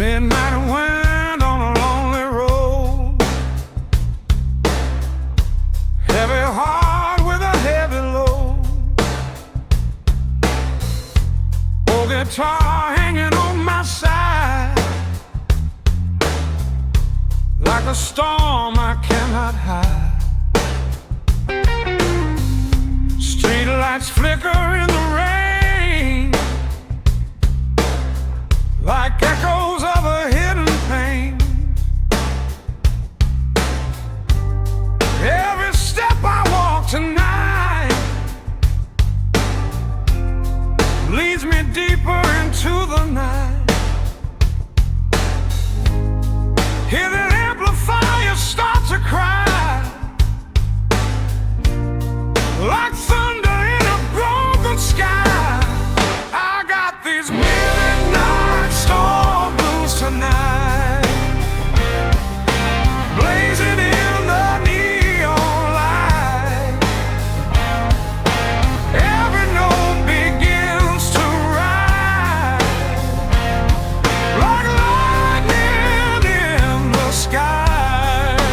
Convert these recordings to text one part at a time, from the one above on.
Midnight wind on a lonely road, heavy heart with a heavy load, old guitar hanging on my side, like a storm I cannot hide. Street lights flicker in the rain, like echoes of a hidden pain. Every step I walk tonight leads me deeper into the night. Hear that amplifier start to cry, like thunder in a broken sky. I got these midnight storm blues tonight, blazing in the neon light. Every note begins to rise, like lightning in the sky.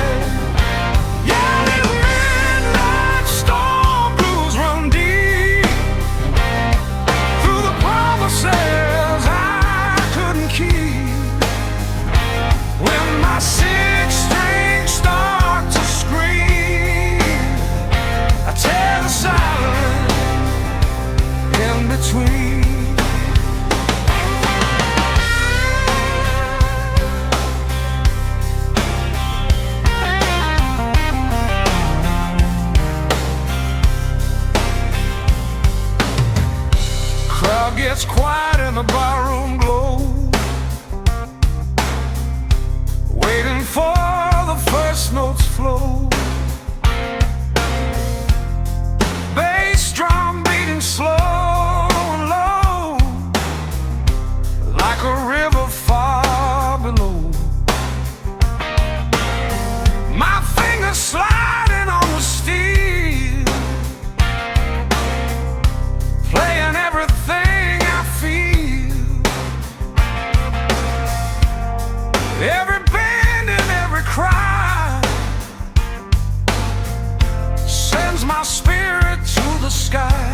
Yeah, these midnight storm blues run deep through the promises I couldn't keep. When my six strings start to scream, I tear the silence in between. Crowd gets quiet in the barroom glow, waiting for the first notes flow. Bass drum beating slow and low, like a river far below. My fingers sliding on the steel, playing everything I feel. Every bend and every cry sends my spirit to the sky.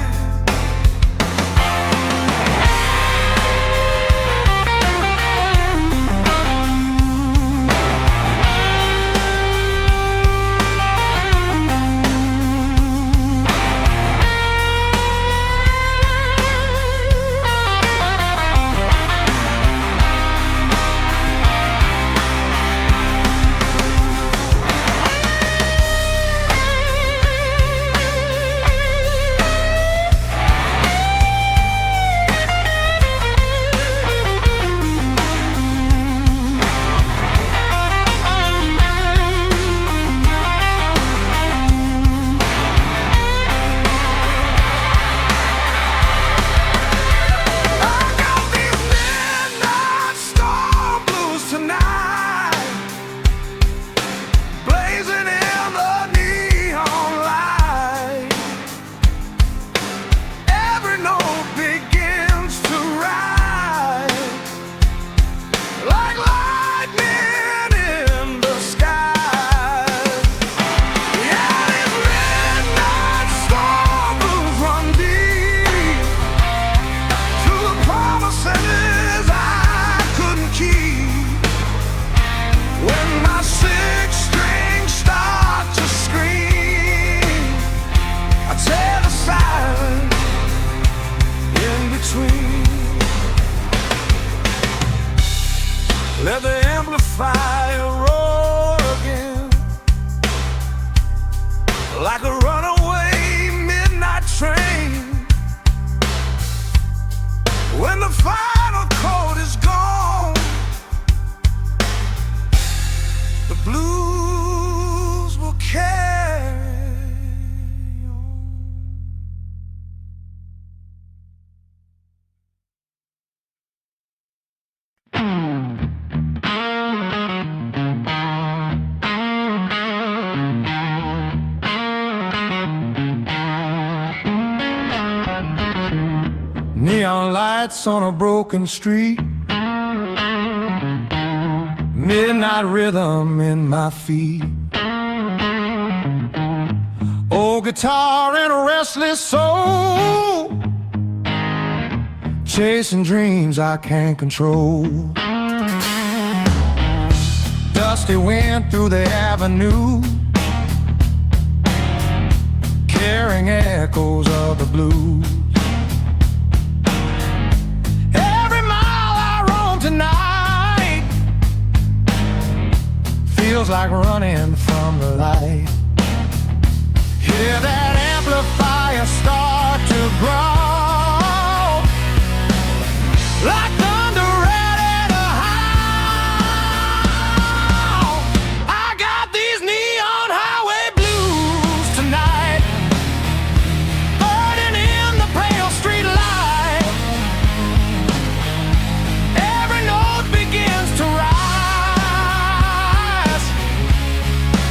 Let the amplifier roar again, like a runaway midnight train. When the final chord is gone, the blues will carry on. Neon lights on a broken street, midnight rhythm in my feet. Old guitar and a restless soul, chasing dreams I can't control. Dusty wind through the avenue, carrying echoes of the blues. Every mile I roam tonight feels like running from the light. Hear that amplifier start to growl, like thunder ready to howl. I got these neon highway blues tonight, burning in the pale street light. Every note begins to rise,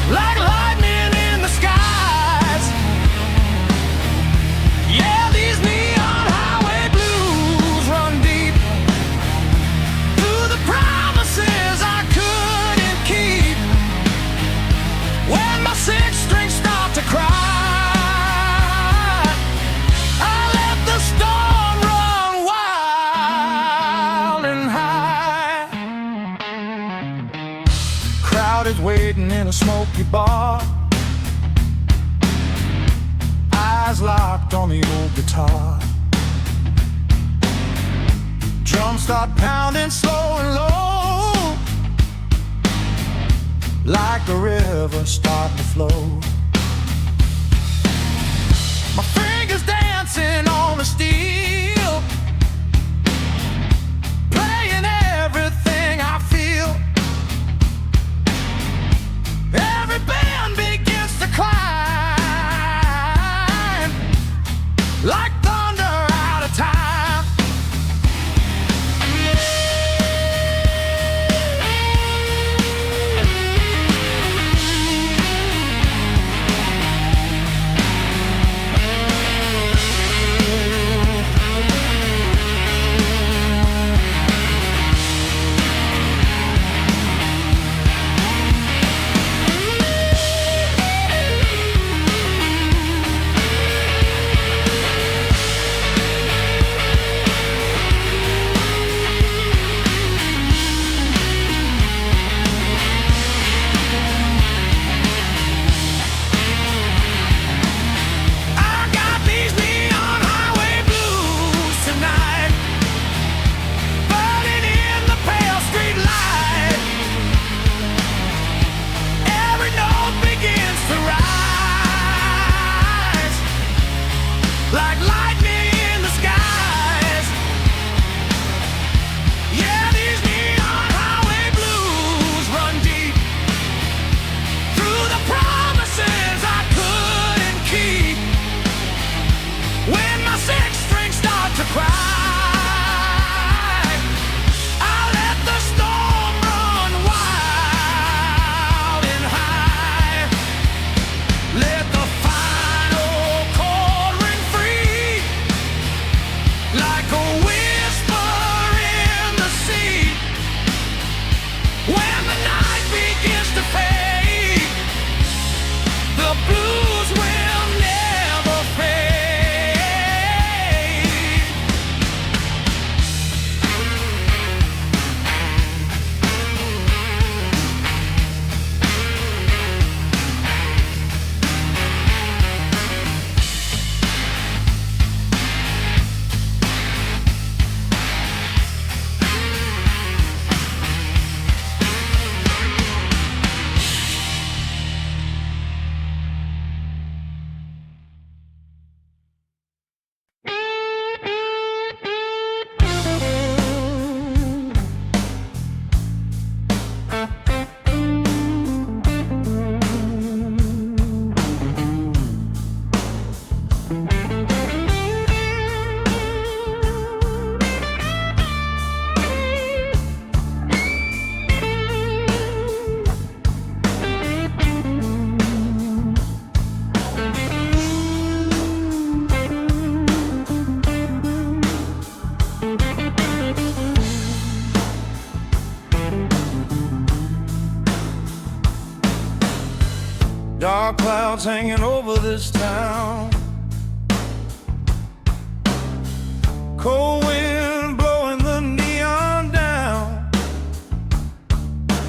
like lightning in the skies. Yeah, these neon highway blues run deep through the promises I couldn't keep. When my sixth string started to cry, I let the storm run wild and high. Crowd is waiting in a smoky bar, eyes locked on the old guitar. Drums start pounding slow and low, like a river starting to flow. My fingers dancing on the steel, playing everything I feel. Every band begins to climb, like thunder out of time. Dark clouds hanging over this town, cold wind blowing the neon down.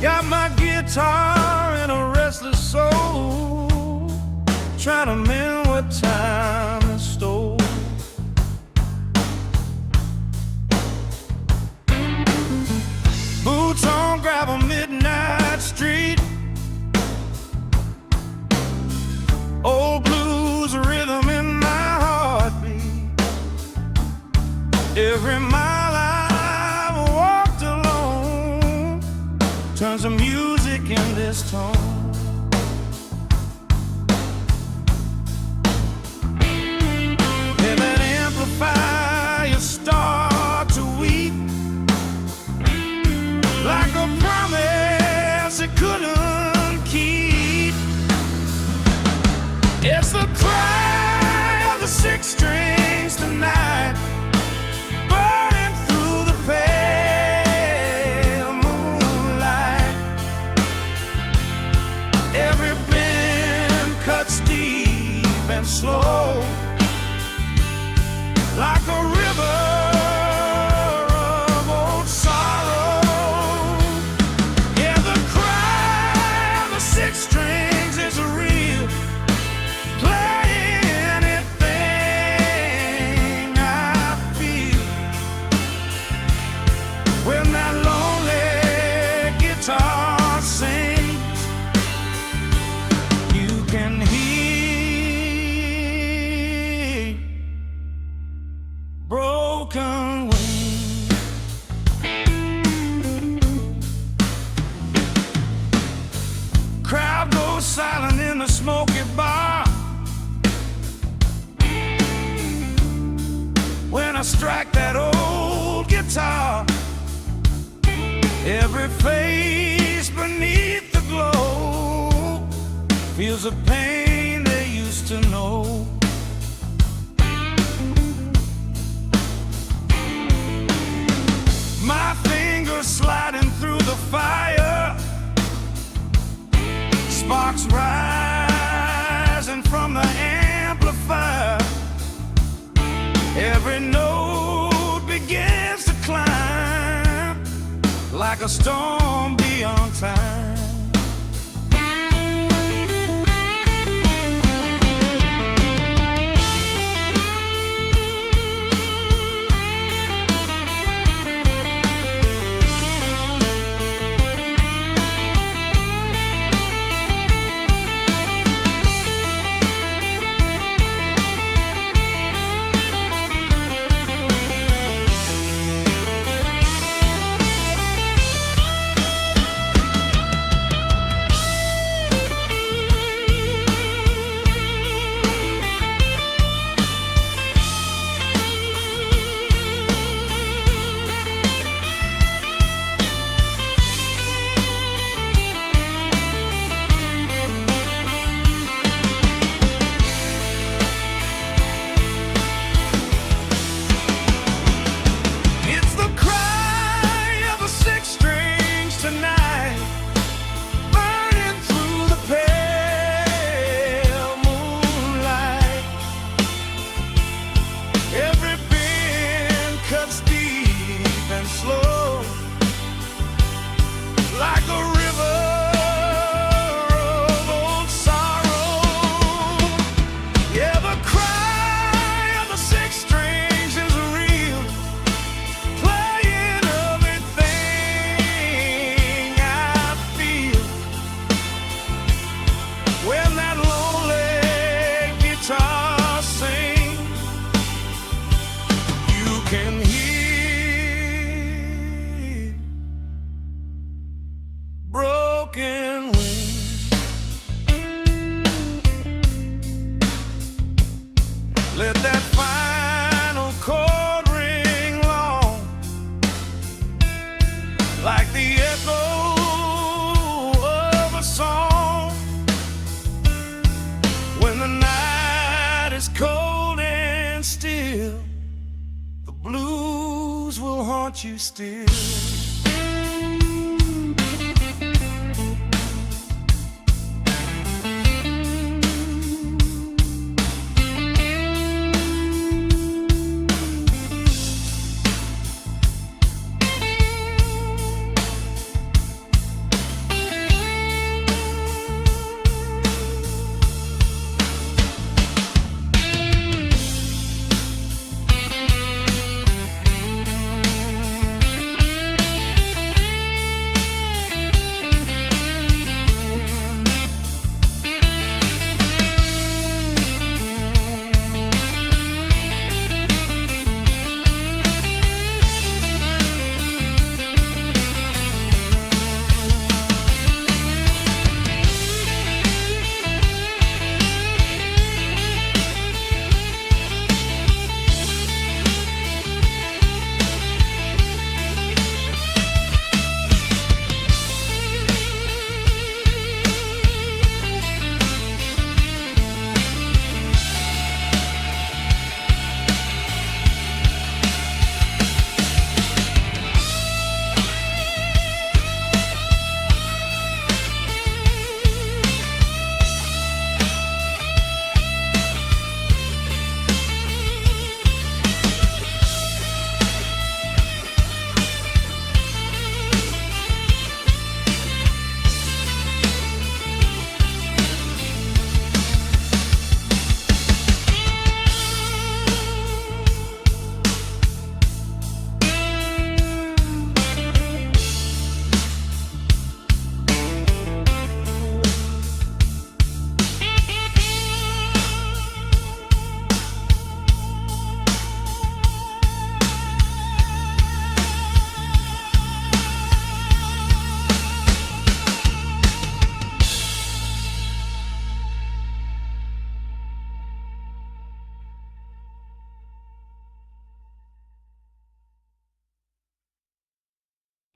Got my guitar and a restless soul, trying to mend what time has stole. Boots on gravel, midnight street, old blues rhythm in my heartbeat. Every mile I've walked alone turns the music in this tone. Hear that amplifier start to weep, like a promise it couldn't keep. It's the cry of the six strings tonight, burning through the pale moonlight. Every bend cuts deep and slow, like a river of old sorrow. Yeah, the cry of the six strings is real, play anything I feel. When that lonely guitar sings, you can hear broken wings. Crowd goes silent in the smoky bar when I strike that old guitar. Every face beneath the glow feels the pain they used to know. My fingers sliding through the fire, sparks rising from the amplifier. Every note begins to climb, like a storm beyond time. Like a river of old sorrow. Yeah, the cry of the six strings is real, playing everything I feel. When that lonely guitar sings, you can hear broken wings. Let that final chord ring long, like the echo of a song. When the night is cold and still, the blues will haunt you still.